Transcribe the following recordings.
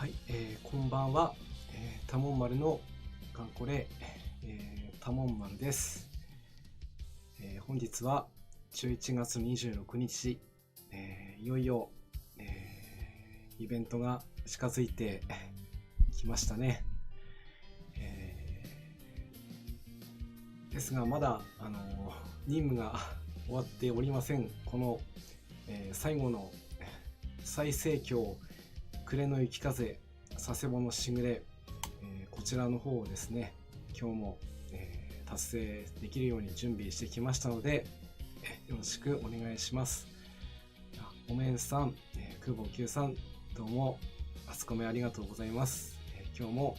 はい、こんばんは、多聞丸のかんこれ、多聞丸です、本日は11月26日、いよいよ、イベントが近づいてきましたね、ですがまだ、任務が終わっておりません。この、最後の最盛況暮れの雪風佐世保のしぐれ、こちらの方をですね今日も、達成できるように準備してきましたので、よろしくお願いします。おめんさん、久保久さん、どうもあつこめありがとうございます。今日も、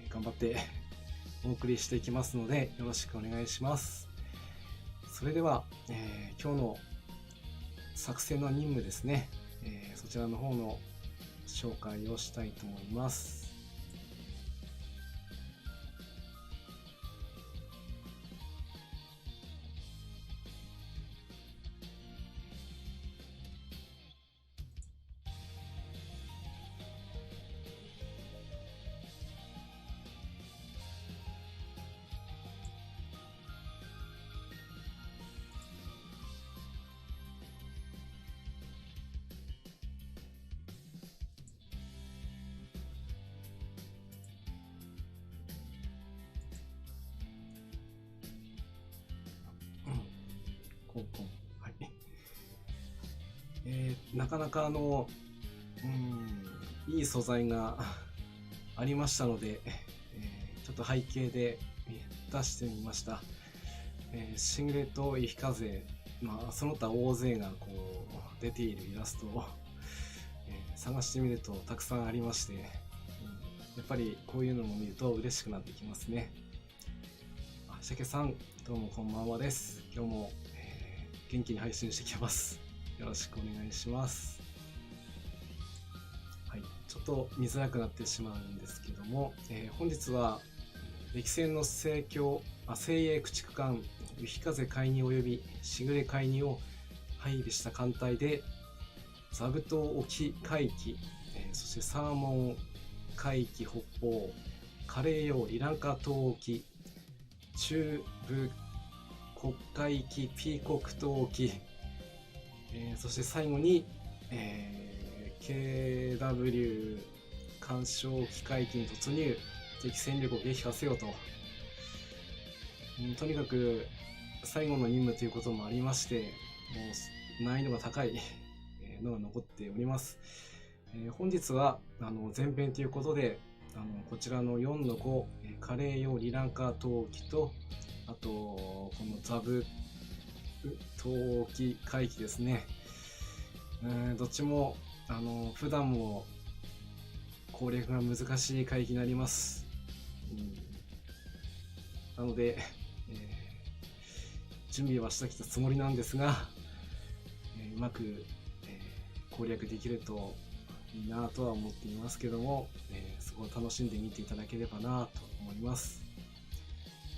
頑張ってお送りしていきますのでよろしくお願いします。それでは、今日の作戦の任務ですね、そちらの方の紹介をしたいと思います。はい、なかなかいい素材がありましたので、ちょっと背景で出してみました。しぐれと雪風、その他大勢がこう出ているイラストを、探してみるとたくさんありまして、やっぱりこういうのも見ると嬉しくなってきますね。シャケさん、どうもこんばんはです。今日も、元気に配信してきます。よろしくお願いします。はい、ちょっと見づらくなってしまうんですけども、本日は歴戦の精鋭駆逐艦雪風海二及びしぐれ海二を配備した艦隊で座布島沖海域、そしてサーモン海域北方カレー洋リランカ島沖中部国海域ピーコク島沖、そして最後に、KW 干渉機海域に突入敵戦力を撃破せよと、とにかく最後の任務ということもありましてもう難易度が高いのが残っております。本日は前編ということでこちらの4の5カレー用リランカ島沖とあとこのザブ島沖海域ですね、どっちも普段も攻略が難しい海域になります。なので、準備はしてきたつもりなんですが、うまく、攻略できるといいなとは思っていますけども、そこを楽しんで見ていただければなと思います。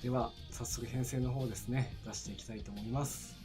では早速編成の方ですね出していきたいと思います。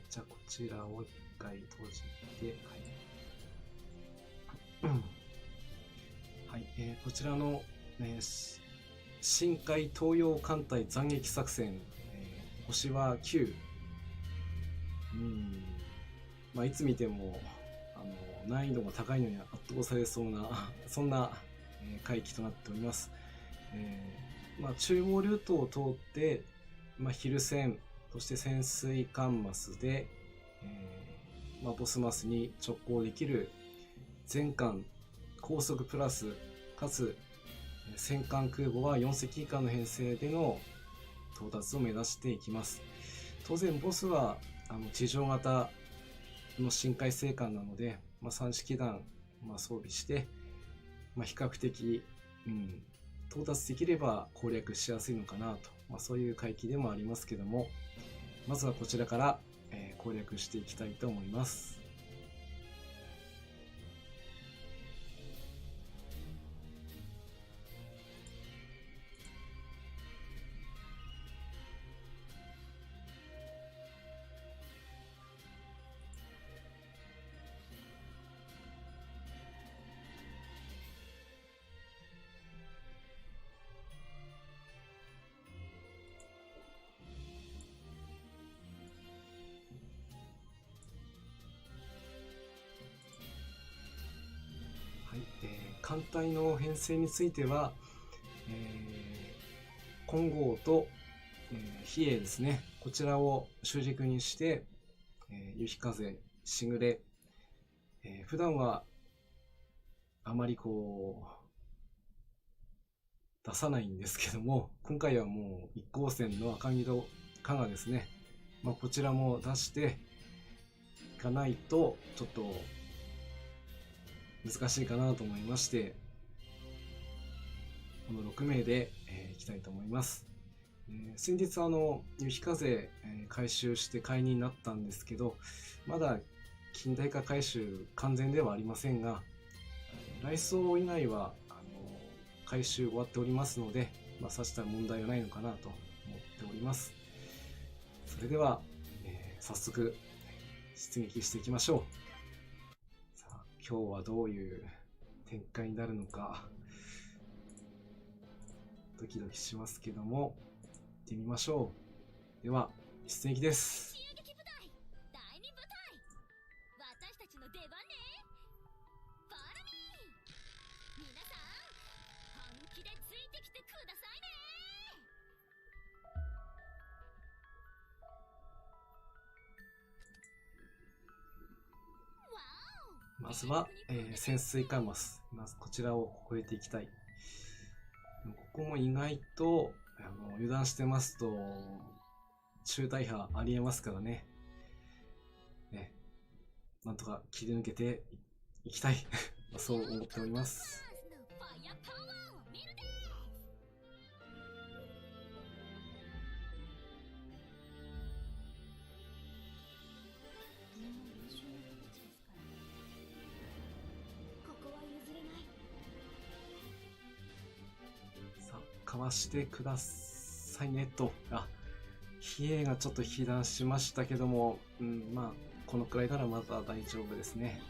じゃあこちらを一回閉じて、はい、こちらの、深海東洋艦隊斬撃作戦、星は9、いつ見ても難易度が高いのに圧倒されそうなそんな、海域となっております。中央ルートを通って、昼戦そして潜水艦マスで、ボスマスに直行できる全艦高速プラスかつ戦艦空母は4隻以下の編成での到達を目指していきます。当然ボスは地上型の深海星艦なので、3式弾、装備して、比較的、到達できれば攻略しやすいのかなと、そういう海域でもありますけども、まずはこちらから、攻略していきたいと思います。艦隊の編成については、金剛と、比叡ですね、こちらを主軸にして、雪風、しぐれ、普段はあまり出さないんですけども、今回はもう一光線の赤木と加賀ですね、こちらも出していかないとちょっと難しいかなと思いまして、この6名で、いきたいと思います。先日雪風、回収して会員になったんですけど、まだ近代化回収完全ではありませんが、来装以外は回収終わっておりますので、さしたら問題はないのかなと思っております。それでは、早速出撃していきましょう。今日はどういう展開になるのかドキドキしますけども、行ってみましょう。では出撃です。まずは、潜水艦まずこちらを越えていきたい。ここも意外と油断してますと中大破ありえますからね。なんとか切り抜けていきたいそう思っております。かわしてくださいねと。比叡がちょっと被弾しましたけども、このくらいならまだ大丈夫ですね。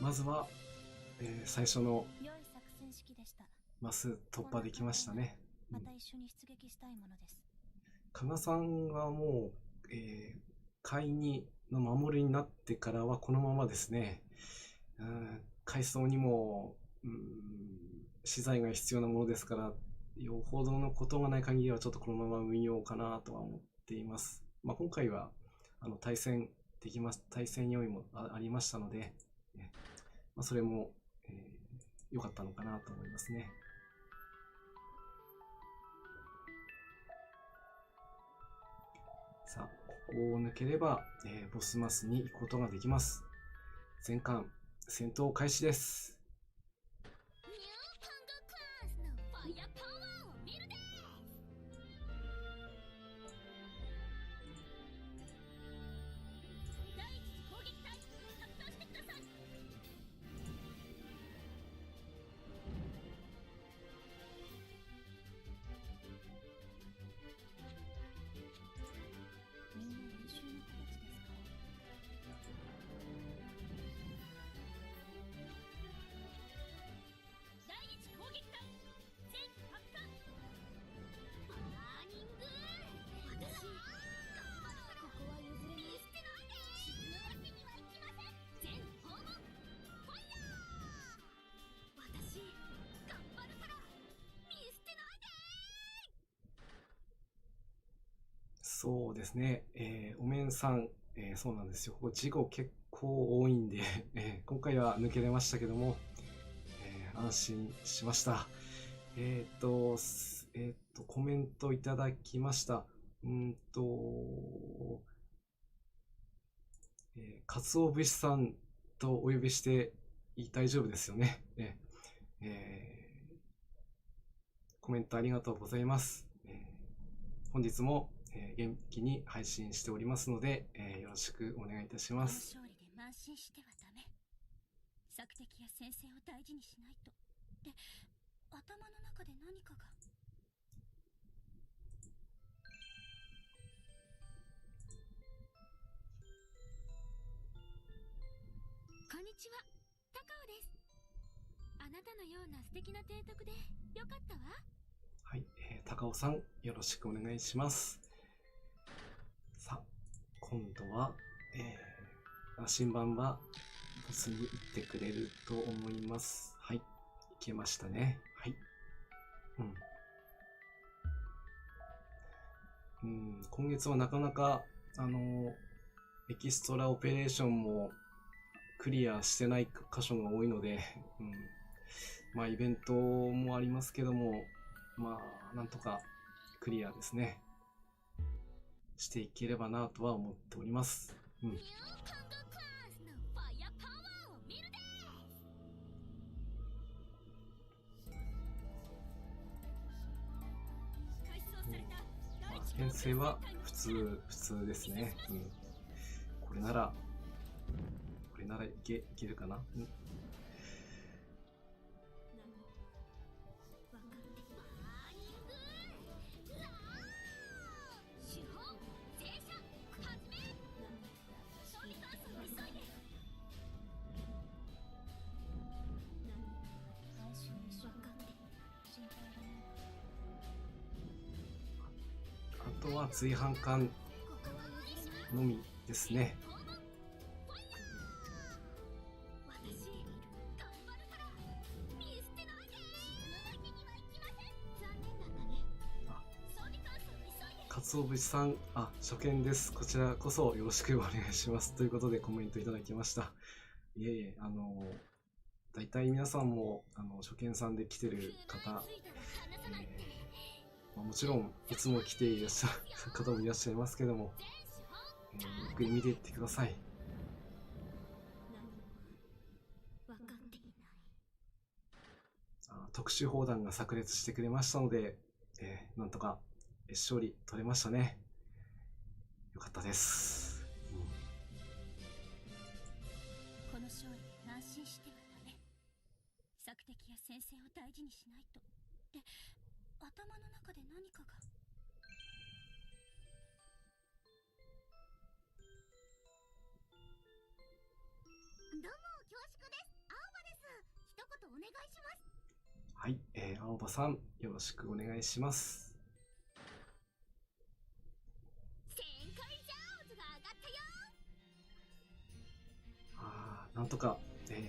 まずは、最初のマス突破できましたね。加賀さんはもう、海2の守りになってからはこのままですね。海藻にも資材が必要なものですから、よほどのことがない限りはちょっとこのまま運用かなとは思っています。今回は対戦用意もありましたので、それも良かったのかなと思いますね。さあ、ここを抜ければ、ボスマスに行くことができます。全艦戦闘開始です。そうですね。お面さん、そうなんですよ。ここ事故結構多いんで、今回は抜けれましたけども、安心しました。コメントいただきました。かつお節さんとお呼びして大丈夫ですよね。コメントありがとうございます。本日も、元気に配信しておりますので、よろしくお願いいたします。この勝利で慢心してはダメ。索敵や先生を大事にしないと。で、頭の中で何かが。こんにちは、高尾です。あなたのような素敵な提督でよかったわ。はい、高尾さんよろしくお願いします。さあ、今度は、新版はボスに行ってくれると思います。はい、いけましたね。はい。今月はなかなかエキストラオペレーションもクリアしてない箇所が多いので、まあイベントもありますけども、まあなんとかクリアですねしていければなとは思っております。編成は普通ですね。これならいけるかな。あとは追販艦のみですね。かつお節さん、初見です。こちらこそよろしくお願いします。ということでコメントいただきました。いえいえ、大体皆さんも初見さんで来てる方、もちろんいつも来ていらっしゃる方もいらっしゃいますけども、ゆっくり見ていってください。特殊砲弾が炸裂してくれましたので、なんとか勝利取れましたね。よかったです。この勝利で安心してはダメ。索敵や先生を大事にしないと。で、頭の中で何かが。どうも恐縮です。青葉です。一言お願いします。はい、青葉さんよろしくお願いします。なんとか、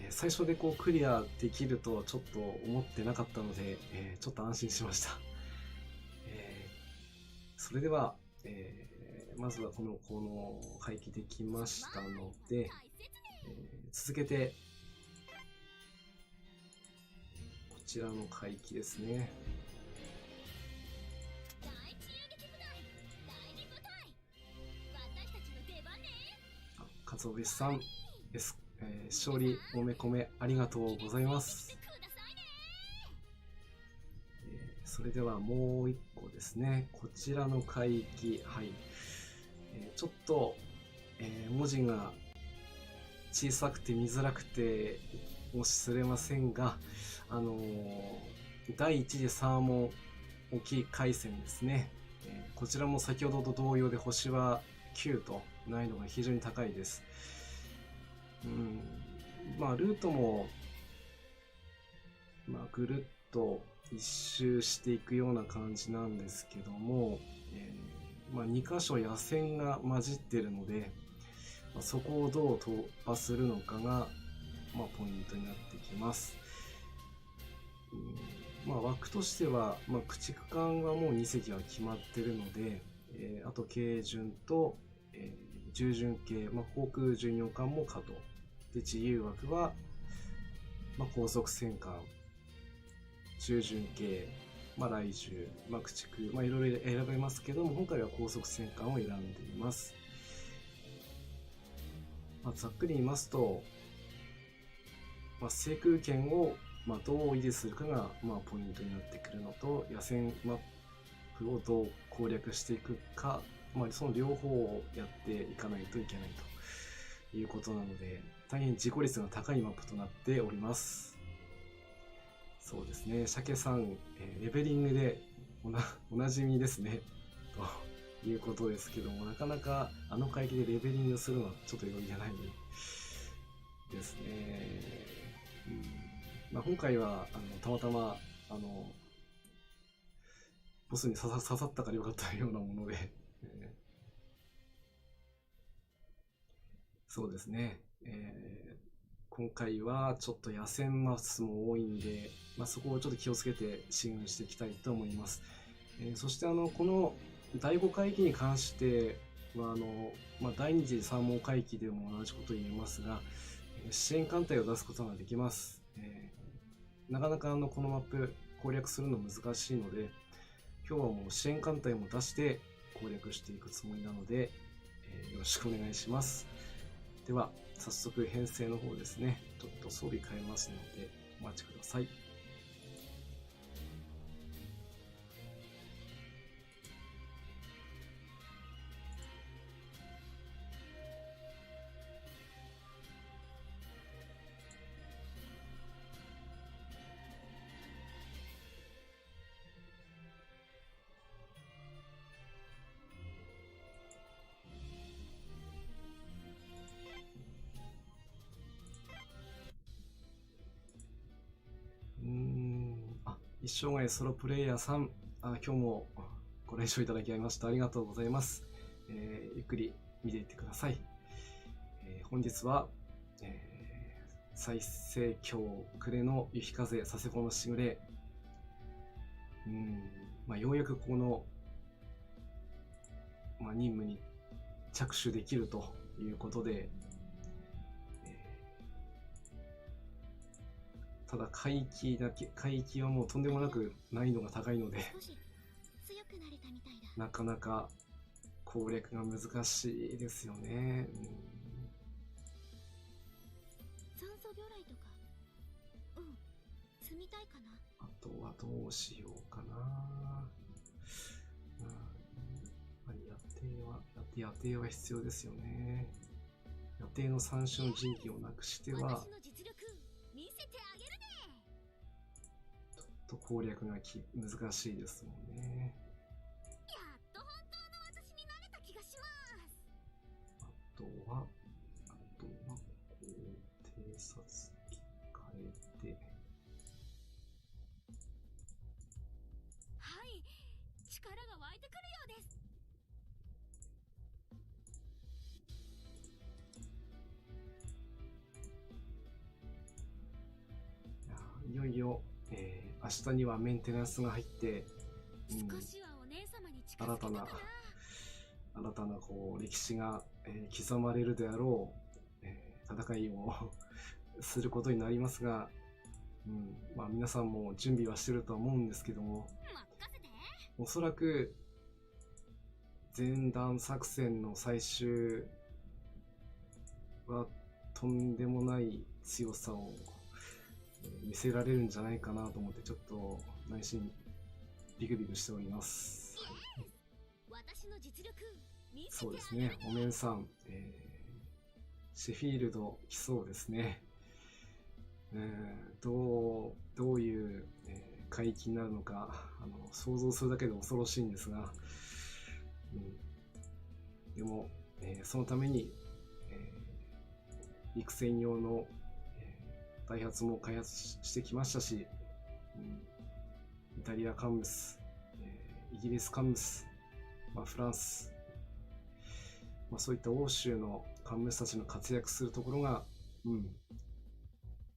最初でこうクリアできるとはちょっと思ってなかったので、ちょっと安心しました。それでは、まずはこの回帰できましたので、続けてこちらの回帰ですね。かつお節さんです。勝利おめこめありがとうございます。それではもう一個ですね、こちらの回帰、はい、ちょっと、文字が小さくて見づらくてもしれませんが、第一次サーモン沖海戦ですね、こちらも先ほどと同様で星は9と難易度が非常に高いです。まあルートも、ぐるっと一周していくような感じなんですけども、2箇所野戦が混じっているので、そこをどう突破するのかが、ポイントになってきます。枠としては、駆逐艦はもう2隻は決まってるので、あと軽巡と、重巡系、航空巡洋艦も稼働で、自由枠は、高速戦艦、中巡系、雷銃、駆逐、いろいろ選べますけども、今回は高速戦艦を選んでいます。ざっくり言いますと、制空権をどう維持するかがポイントになってくるのと、野戦マップをどう攻略していくか、その両方をやっていかないといけないということなので、大変自己率が高いマップとなっております。そうですね、鮭さん、レベリングでおなじみですねということですけども、なかなかあの海域でレベリングするのはちょっと容易じゃないですね。今回はたまたまボスに刺さったからよかったようなものでそうですね、今回はちょっと野戦マスも多いんで、そこをちょっと気をつけて進軍していきたいと思います。そしてこの第5海域に関しては第2次三門海域でも同じこと言えますが、支援艦隊を出すことができます。なかなかこのマップ攻略するの難しいので、今日はもう支援艦隊も出して攻略していくつもりなので、よろしくお願いします。では早速編成の方ですね、ちょっと装備変えますのでお待ちください。一生涯ソロプレイヤーさん、今日もご来場いただきましてありがとうございます。ゆっくり見ていってください。本日は、最盛況暮れの雪風佐世保のしぐれ、ようやくこの、任務に着手できるということで、ただ海域はもうとんでもなく難易度が高いのでなかなか攻略が難しいですよね。酸素魚雷とか積みたいかな。あとはどうしようかな。野艇は必要ですよね。野艇の三種の神器をなくしてはちょっと攻略が難しいですもんね。やっと本当の私になれた気がします。あとは偵察機変えて、はい、力が湧いてくるようです。いよいよ、明日にはメンテナンスが入って、少しはお姉様に近づけたかな。新たな歴史が、刻まれるであろう、戦いをすることになりますが、皆さんも準備はしてるとは思うんですけども、おそらく前段作戦の最終はとんでもない強さを見せられるんじゃないかなと思って、ちょっと内心ビクビクしております。そうですね、お面さん、シェフィールド来そうですね。どういう、海域になるのか想像するだけで恐ろしいんですが、でも、そのために、陸戦用のダイハツも開発してきましたし、イタリアカンムス、イギリスカンムス、フランス、そういった欧州のカンムスたちの活躍するところが、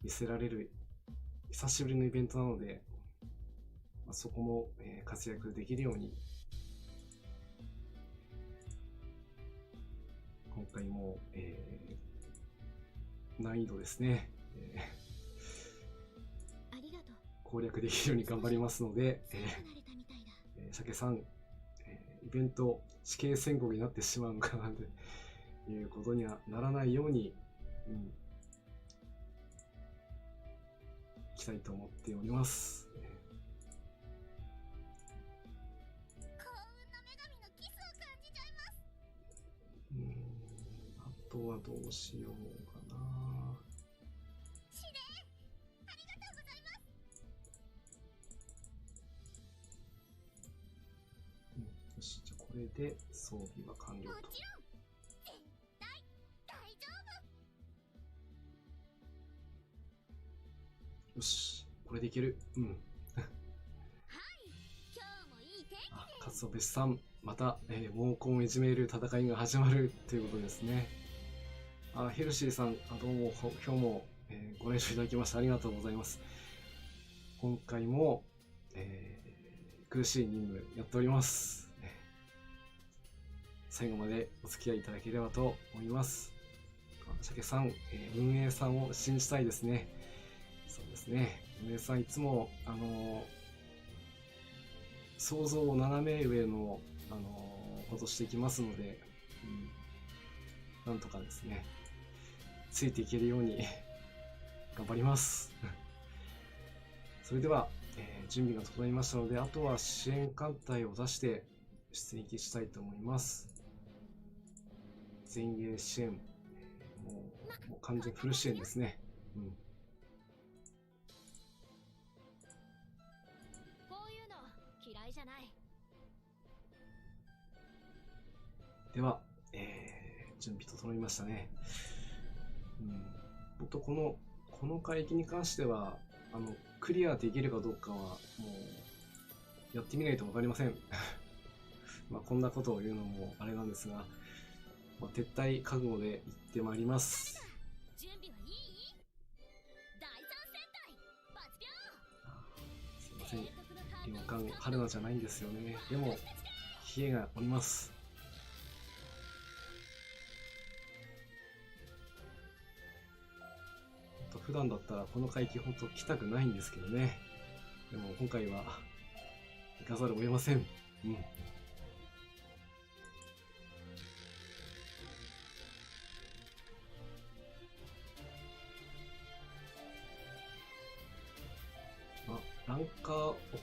見せられる久しぶりのイベントなので、そこも、活躍できるように今回も、難易度ですね、ありがとう。攻略できるように頑張りますので、強くなれたみたいだ。鮭さん、イベント死刑宣告になってしまうのかなということにはならないように、いきたいと思っております。幸運の女神のキスを感じちゃいます。あとはどうしようかな。指令ありがとうございます。よし、じゃあこれで装備は完了と。もちろん絶対大丈夫。よし、これでいける。はい、今日もいい天気で。勝尾さん、また、猛攻をいじめる戦いが始まるということですね。ヘルシーさん、どうも、今日も、ご練習いただきましてありがとうございます。今回も、苦しい任務やっております。最後までお付き合いいただければと思います。鮭さん、運営さんを信じたいですね。そうですね。運営さん、いつも、想像を斜め上の、ことしていきますので、なんとかですね、ついていけるように頑張ります。それでは、準備が整いましたので、あとは支援艦隊を出して出撃したいと思います。前衛支援、もう完全フル支援ですね。こういうの嫌いじゃない。では、準備整いましたね。もっとこの海域に関してはクリアできるかどうかはもうやってみないと分かりません。こんなことを言うのもあれなんですが、撤退覚悟で行ってまいります。準備はいい？第三戦隊、抜すいません、領艦春菜じゃないんですよね。でも冷えがおります。普段だったらこの海域本当来たくないんですけどね。でも今回は行かざるを得ません。ランカー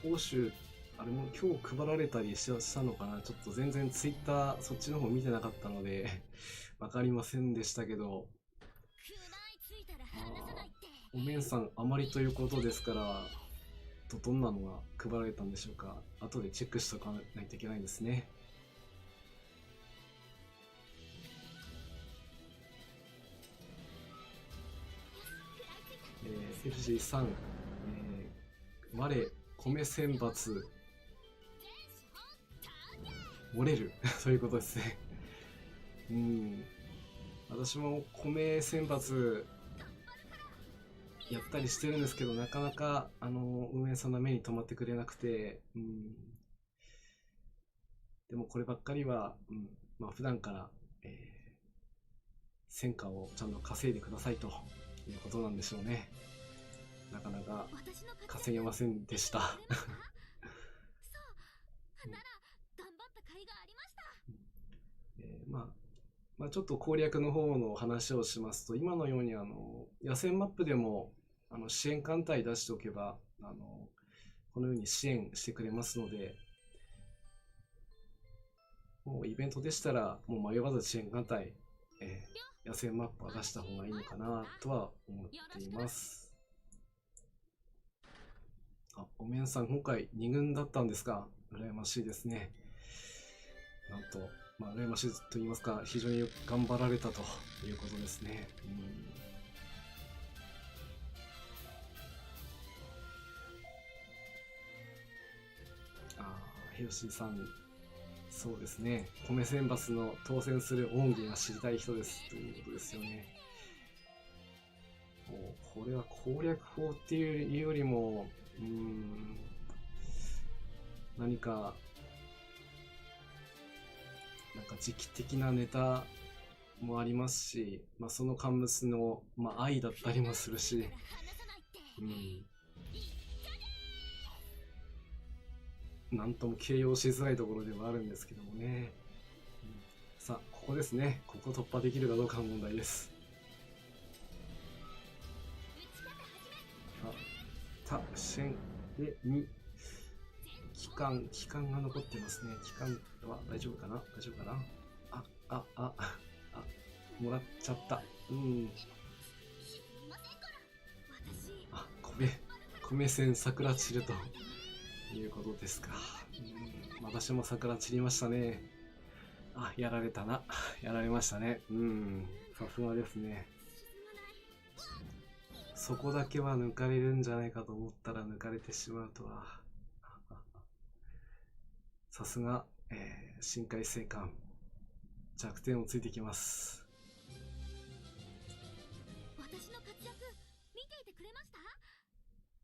報酬、あれも今日配られたりしたのかな。ちょっと全然ツイッターそっちの方見てなかったのでわかりませんでしたけど、お面さんあまりということですから、どんなのが配られたんでしょうか。後でチェックしておかないといけないですね。FG さん、我米選抜漏れるということですね。私も米選抜やったりしてるんですけど、なかなか運営さんの目に留まってくれなくて、でもこればっかりは、普段から、戦果をちゃんと稼いでくださいということなんでしょうね。なかなか稼げませんでした。なら頑張った甲斐がありました。ちょっと攻略の方の話をしますと、今のように野戦マップでも支援艦隊出しておけばこのように支援してくれますので、もうイベントでしたらもう迷わず支援艦隊、野戦マップは出した方がいいのかなとは思っています。お面さん今回2軍だったんですか。羨ましいですね。なんと羨ましいと言いますか、非常に頑張られたということですね。ヘルシーさん、そうですね。米選抜の当選する恩義が知りたい人ですということですよね。もうこれは攻略法っていうよりも、何か時期的なネタもありますし、まあ、そのカンムスの、まあ、愛だったりもするし、うん、なんとも形容しづらいところではあるんですけどもね。さあ、ここですね。ここ突破できるかどうかの問題です。た、シェン、で、2。期間が残ってますね。期間は大丈夫かな大丈夫かなあ、もらっちゃった。うん。あ、米線桜散るということですか。うん、私も桜散りましたね。あ、やられたな。やられましたね。うん。さすがですね。そこだけは抜かれるんじゃないかと思ったら抜かれてしまうとは。さすが、深海生還。弱点をついてきます。私の活躍見ていてくれました？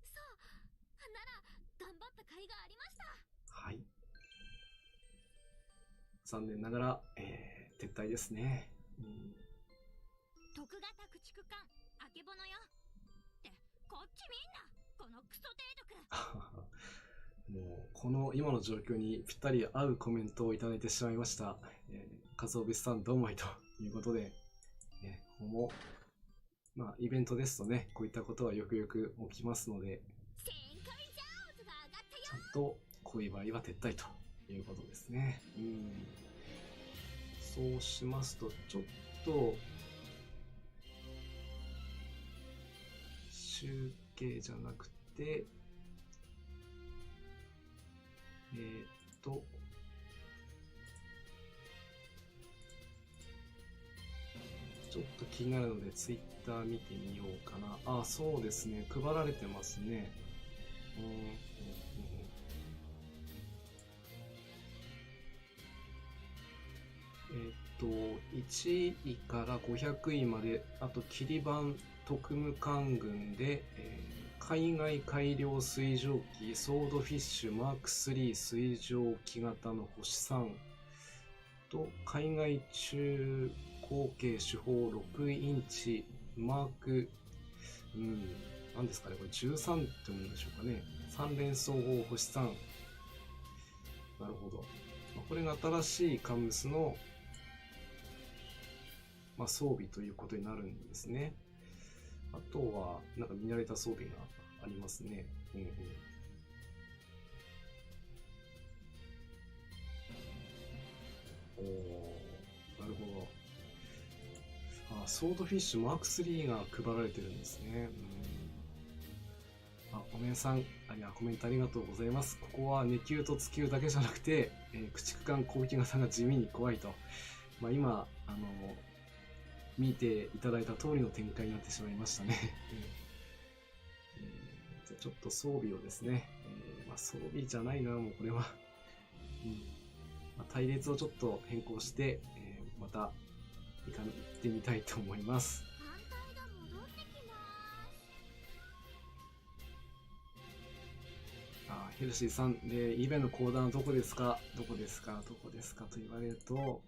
そうなら頑張った甲斐がありました。はい。残念ながら、撤退ですね。徳型駆逐艦あけぼのよってこっちみんなこのクソ帝国もうこの今の状況にぴったり合うコメントをいただいてしまいました。カズオベスさんどうもいということで、ここもまあイベントですとね、こういったことはよくよく起きますので、ちゃんとこういう場合は撤退ということですね。そうしますとちょっと集計じゃなくて、ちょっと気になるのでツイッター見てみようかな。あ、そうですね。配られてますね。1位から500位まで、あとキリバン特務官軍で、海外改良水蒸気ソードフィッシュマーク3水蒸気型の星3と海外中口径主砲6インチマーク何ですかね、これ13って読むんでしょうかね。3連装砲星3。なるほど。これが新しいカムスの、装備ということになるんですね。あとは、なんか見慣れた装備がありますね。なるほど。ソードフィッシュマーク3が配られてるんですね。おめんさん、コメントありがとうございます。ここは2級と突級だけじゃなくて、駆逐艦攻撃型が地味に怖いと。今、見ていただいた通りの展開になってしまいましたね。じゃあちょっと装備をですね、装備じゃないな、もうこれは。隊列をちょっと変更して、また行ってみたいと思います。ヘルシーさんで、イベの講談はどこですかと言われると、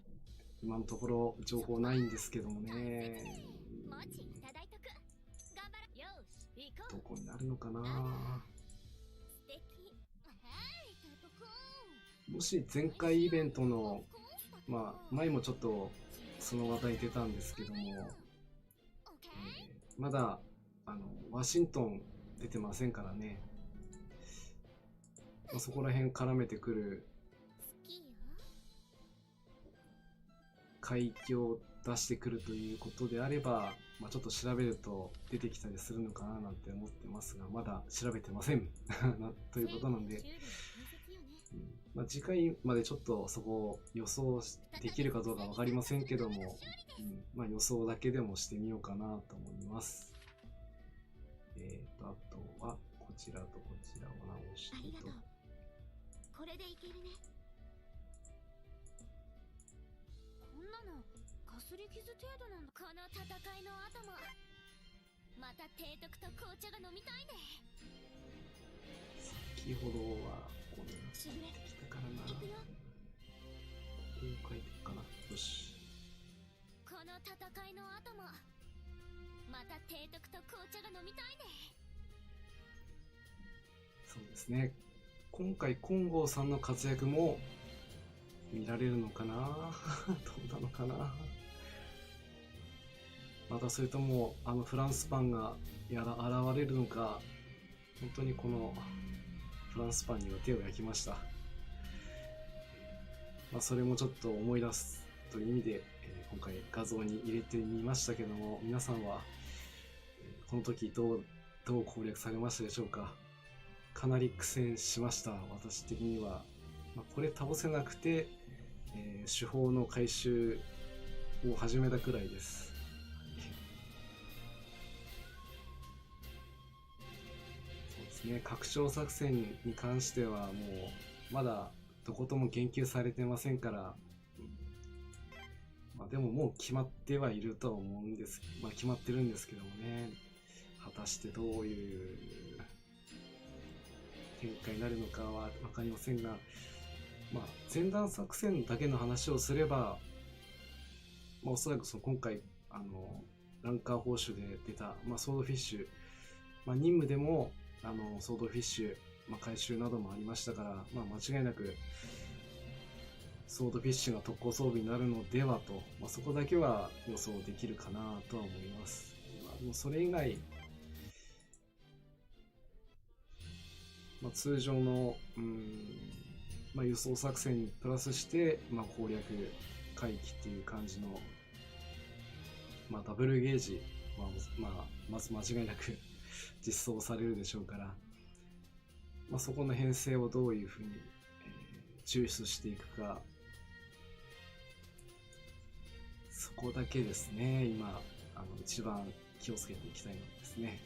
今のところ情報ないんですけどもね。どこになるのかな。もし前回イベントの、前もちょっとその話題出たんですけども、まだワシントン出てませんからね。そこら辺絡めてくる海域を出してくるということであれば、ちょっと調べると出てきたりするのかななんて思ってますが、まだ調べてませんということなんで、次回までちょっとそこを予想できるかどうか分かりませんけども、予想だけでもしてみようかなと思います。あとはこちらとこちらを直してと。これでいけるね。こんなのかすり傷程度なんだ。この戦いの後もまた提督と紅茶が飲みたいね。先ほどはここになってきたからな。こう書いていくかな。よし。この戦いの後もまた提督と紅茶が飲みたいね。そうですね。今回金剛さんの活躍も見られるのかなどうなのかな。またそれともフランスパンが現れるのか。本当にこのフランスパンには手を焼きました。それもちょっと思い出すという意味で、今回画像に入れてみましたけども、皆さんはこの時どう攻略されましたでしょうか。かなり苦戦しました、私的には。これ倒せなくて、手法の回収を始めたくらいです。そうですね、拡張作戦に関してはもうまだどことも言及されてませんから、でももう決まってはいるとは思うんです。決まってるんですけどもね、果たしてどういう展開になるのかは分かりませんが、前段作戦だけの話をすれば、おそらく今回ランカー報酬で出た、ソードフィッシュ、任務でもソードフィッシュ、回収などもありましたから、間違いなくソードフィッシュが特攻装備になるのではと、そこだけは予想できるかなとは思います。もうそれ以外、通常の輸送作戦にプラスして、攻略回帰っていう感じの、ダブルゲージは、まず間違いなく実装されるでしょうから、そこの編成をどういうふうに、抽出していくか、そこだけですね、今一番気をつけていきたいのですね。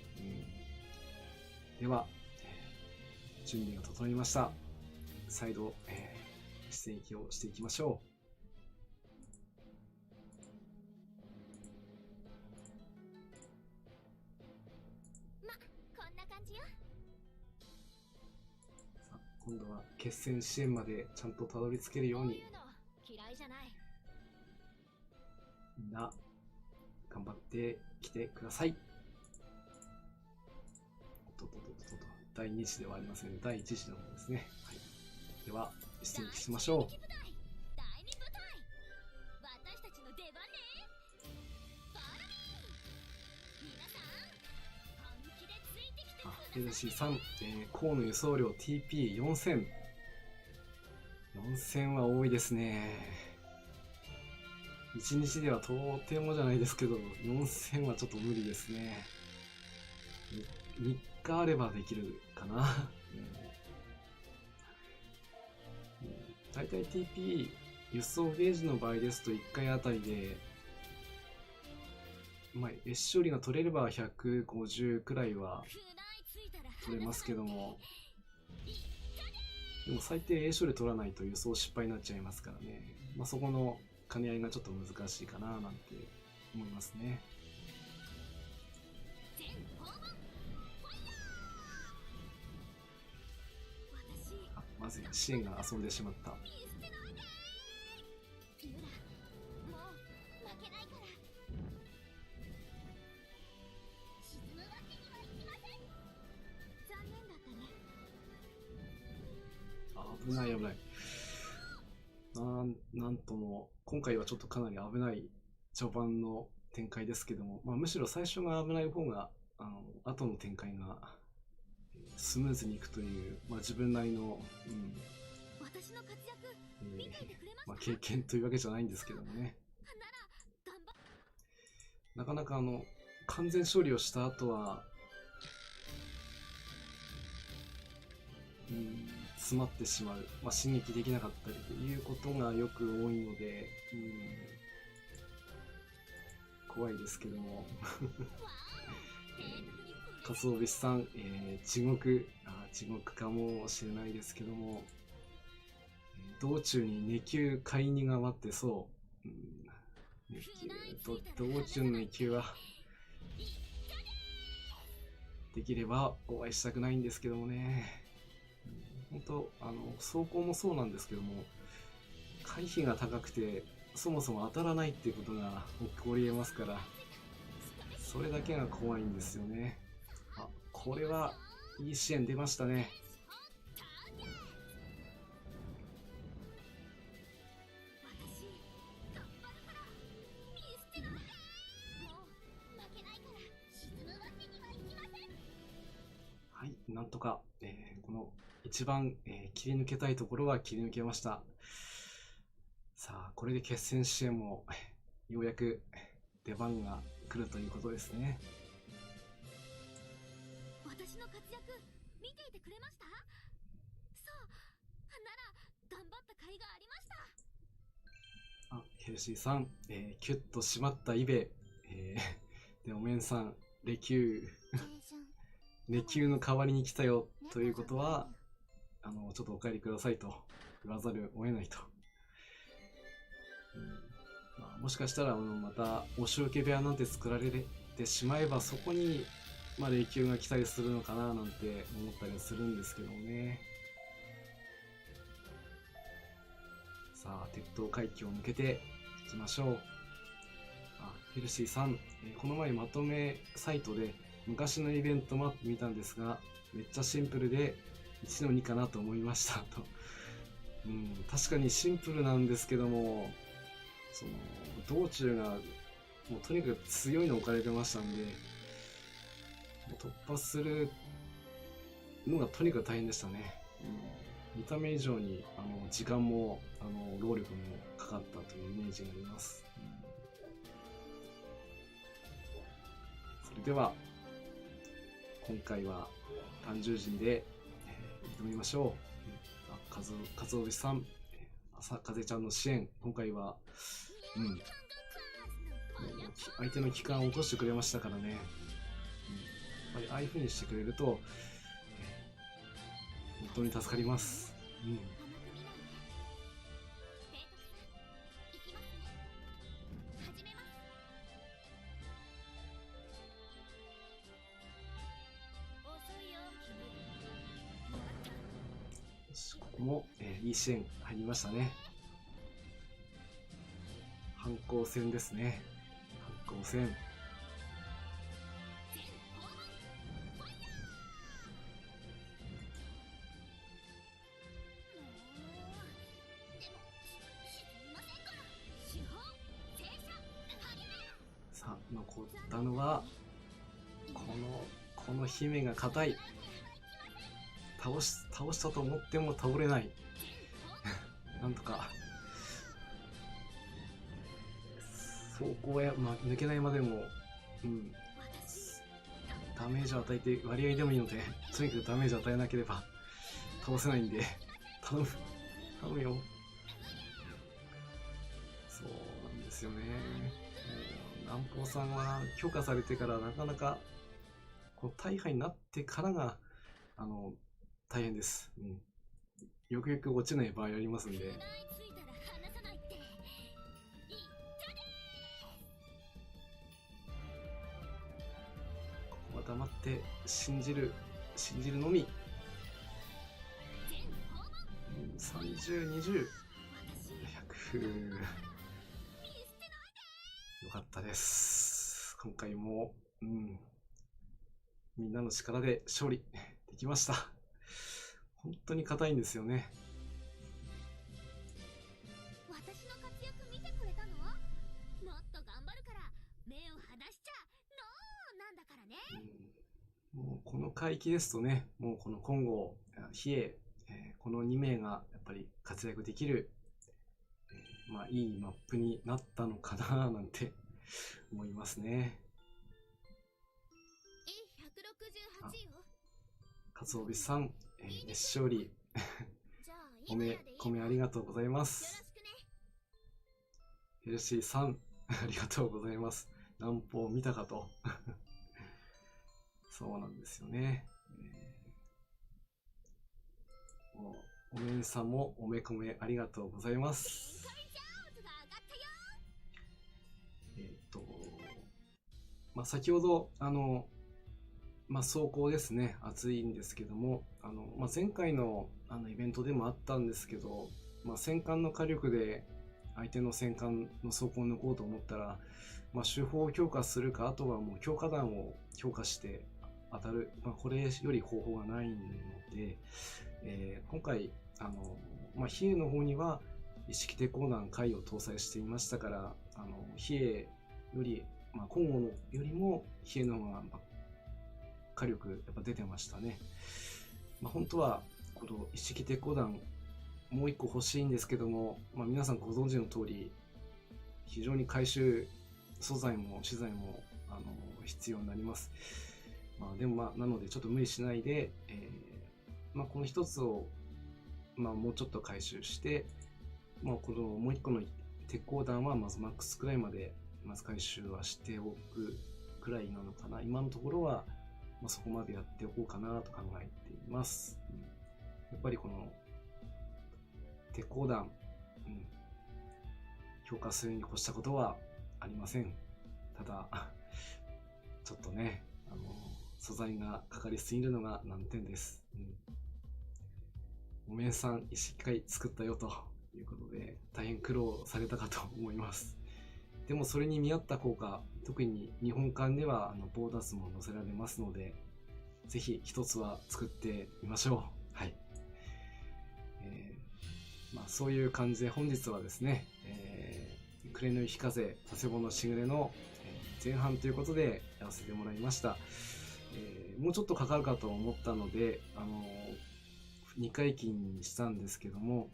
では、準備が整いました。再度、出撃をしていきましょう。こんな感じよ。さあ、今度は決戦支援までちゃんとたどり着けるように、嫌いじゃない。みんな頑張ってきてください。第2次ではありませんね。第1次の方ですね。はい、では出撃しましょう。私たちの出番ね。皆さん本気でついてきてください。LC3、河野輸送量 TP4000。4000は多いですね。1日ではとてもじゃないですけど、4000はちょっと無理ですね。3日あればできるかな。だいたい TP 輸送ゲージの場合ですと1回あたりで、S 処理が取れれば150くらいは取れますけども、でも最低 A 処理取らないと輸送失敗になっちゃいますからね。そこの兼ね合いがちょっと難しいかななんて思いますね。まず支援が遊んでしまった。危ない危ない。なんとも今回はちょっとかなり危ない序盤の展開ですけども、むしろ最初が危ない方が後の展開がスムーズにいくという、自分なりの、私の活躍見ていてくれますか？経験というわけじゃないんですけどもね。なかなか完全勝利をした後は詰まってしまう、進撃できなかったりということがよく多いので、怖いですけども鰹節さん、地獄かもしれないですけども、道中に2級買いにが待ってそう、道中の2級はできればお会いしたくないんですけどもね。本当走行もそうなんですけども、回避が高くてそもそも当たらないっていうことが起こりえますから、それだけが怖いんですよね。あ、これはいい支援出ましたね。はい、なんとか、この一番、切り抜けたいところは切り抜けました。さあ、これで決戦支援もようやく出番が来るということですね。私の活躍見ていてくれました？そうなら頑張った甲斐がありました。あ、ヘルシーさん、キュッと締まったイベ、でお面さんレキューレキューの代わりに来たよということは、ちょっとお帰りくださいと言わざるを得ないと。まあ、もしかしたらまたお仕置き部屋なんて作られてしまえば、そこに、まあ、霊柩が来たりするのかななんて思ったりするんですけどもね。さあ、鉄塔海峡を抜けていきましょう。あ、ヘルシーさん、この前まとめサイトで昔のイベントマップ見たんですが、めっちゃシンプルで1の2かなと思いましたと。確かにシンプルなんですけども、その道中がもうとにかく強いの置かれてましたんで、もう突破するのがとにかく大変でしたね。見た目以上に時間も労力もかかったというイメージがあります。それでは今回は単獣陣で挑みましょう。かつおびさん、朝風ちゃんの支援、今回は相手の期間を落としてくれましたからね。やっぱりああいう風にしてくれると、本当に助かります。ここも、いい支援入りましたね。反抗戦ですね。反抗戦。さあ、残ったのはこの姫が硬い。倒したと思っても倒れない。なんとか走行や、抜けないまでも、ダメージを与えて割合でもいいので、とにかくダメージを与えなければ倒せないんで、頼むよ。そうなんですよね。南方さんは許可されてからなかなかこう大敗になってからが大変です。よくよく落ちない場合ありますんで。ここは黙って信じるのみ。30、20、100。よかったです。今回も、みんなの力で勝利できました。本当に硬いんですよね。私の活躍見てくれたの？もっと頑張るから目を離しちゃのなんだからね。もうこの海域ですとね、もうこの金剛、比叡、この2名がやっぱり活躍できる、いいマップになったのかななんて思いますね。168よ。かつおびさん、熱勝利米ありがとうございます。ヘルシーさんありがとうございます。南方見たかとそうなんですよね。おめんさんもおめこめありがとうございます。先ほど走行ですね、熱いんですけども、前回のイベントでもあったんですけど、戦艦の火力で相手の戦艦の装甲を抜こうと思ったら、手法を強化するか、あとはもう強化弾を強化して当たる、これより方法がないので、今回比叡の方には一式鉄鋼弾回を搭載していましたから、比叡より、今後のよりも比叡の方が火力やっぱ出てましたね。本当はこの一式鉄鋼弾もう一個欲しいんですけども、皆さんご存知の通り非常に回収素材も資材も必要になります。でもなのでちょっと無理しないで、この一つをもうちょっと回収して、このもう一個の鉄鋼弾はまずマックスくらいまでまず回収はしておくくらいなのかな。今のところはそこまでやっておこうかなと考えています。やっぱりこの鉄鋼弾、強化するに越したことはありません。ただちょっとね、素材がかかりすぎるのが難点です。おめんさん一回作ったよということで大変苦労されたかと思います。でもそれに見合った効果、特に日本館ではボーダスも載せられますので、ぜひ一つは作ってみましょう。はい。そういう感じで本日はですね、暮れの雪風佐世保のしぐれの前半ということでやらせてもらいました。もうちょっとかかるかと思ったので2回忌にしたんですけども、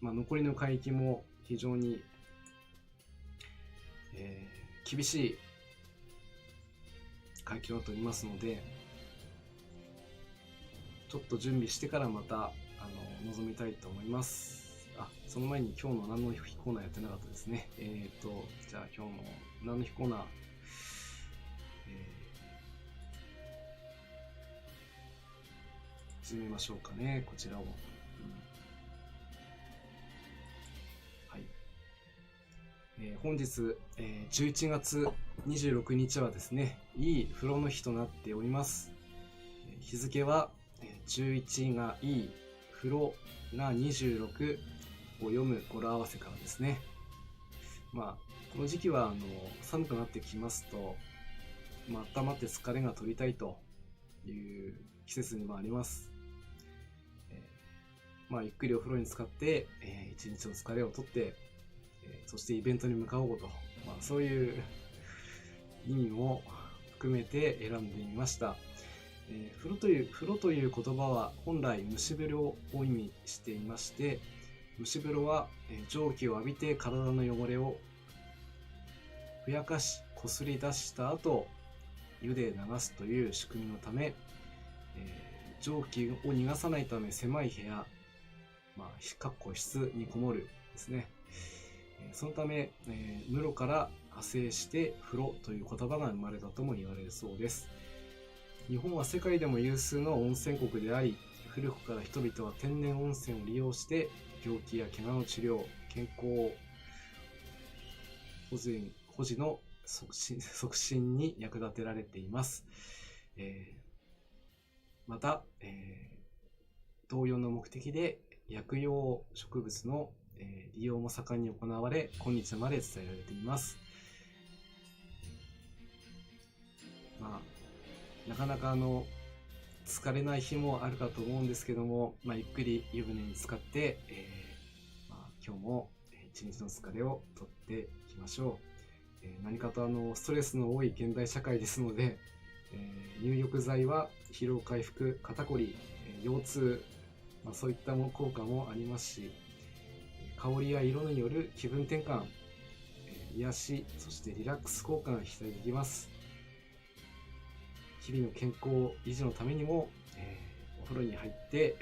残りの海域も非常に、厳しい海域をとりますので、ちょっと準備してからまた臨みたいと思います。その前に今日の何の日コーナーやってなかったですね。じゃあ今日の何の日コーナー、始めましょうかね、こちらを。はい。本日、11月26日はですね、いい風呂の日となっております。日付は11がいい、風呂が26を読む語呂合わせからですね。この時期は寒くなってきますと、温まって疲れが取りたいという季節にもあります。ゆっくりお風呂に浸かって、一日の疲れを取って、そしてイベントに向かおうと、そういう意味も含めて選んでみました。風呂という言葉は本来蒸し風呂を意味していまして、蒸し風呂は蒸気を浴びて体の汚れをふやかしこすり出した後湯で流すという仕組みのため、蒸気を逃がさないため狭い部屋、室にこもるですね。そのため、室から派生して風呂という言葉が生まれたとも言われるそうです。日本は世界でも有数の温泉国であり、古くから人々は天然温泉を利用して病気や怪我の治療、健康保持の促進に役立てられています。また、同様の目的で薬用植物の利用も盛んに行われ、今日まで伝えられています。なかなか疲れない日もあるかと思うんですけども、ゆっくり湯船に浸かって、今日も一日の疲れを取っていきましょう。何かとストレスの多い現代社会ですので、入浴剤は疲労回復、肩こり、腰痛、そういった効果もありますし、香りや色による気分転換、癒し、そしてリラックス効果が期待できます。日々の健康維持のためにも、お風呂に入って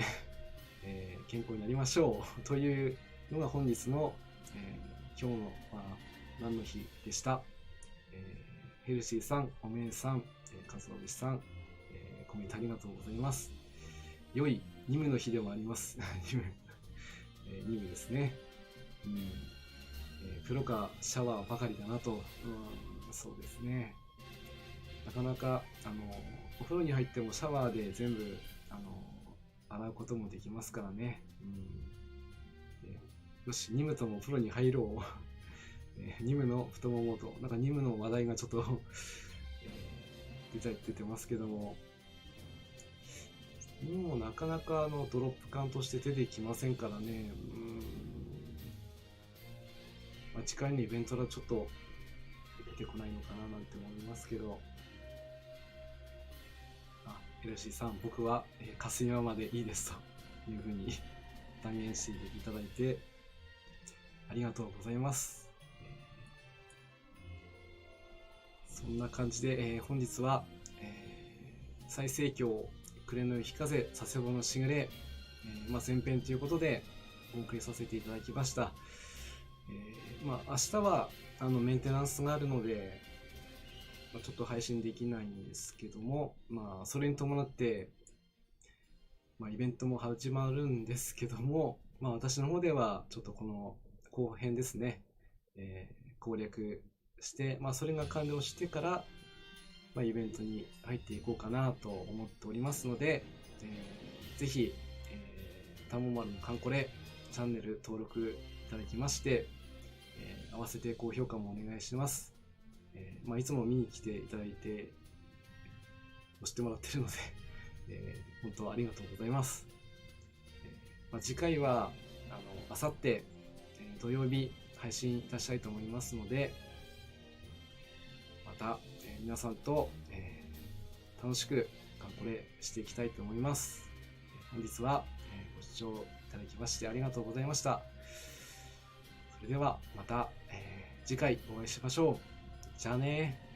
健康になりましょうというのが本日の、今日の、何の日でした。ヘルシーさん、おめんさん、かつお節さん、コメントありがとうございます。良いニムの日でもあります。ニムですね。風呂かシャワーばかりだなと、そうですね。なかなかお風呂に入ってもシャワーで全部洗うこともできますからね。よし、ニムともプロに入ろう。ニムの太ももと、なんかニムの話題がちょっと出てますけども、ニムもなかなかドロップ感として出てきませんからね。次回のイベントはちょっと出てこないのかななんて思いますけど、LC さん、僕は霞間までいいですというふうに断言していただいてありがとうございます。そんな感じで、本日は、最盛況暮れの雪風佐世保のしぐれ、前編ということでお送りさせていただきました。明日はメンテナンスがあるので、ちょっと配信できないんですけども、それに伴って、イベントも始まるんですけども、私の方ではちょっとこの後編ですね、攻略して、それが完了してから、イベントに入っていこうかなと思っておりますので、ぜひ、たもまるのカンコレチャンネル登録いただきまして、合わせて高評価もお願いします。いつも見に来ていただいて押してもらってるので、本当ありがとうございます。次回はあさって土曜日配信いたしたいと思いますので、また、皆さんと、楽しくカンコレしていきたいと思います。本日は、ご視聴いただきましてありがとうございました。それではまた、次回お会いしましょう。じゃあねー。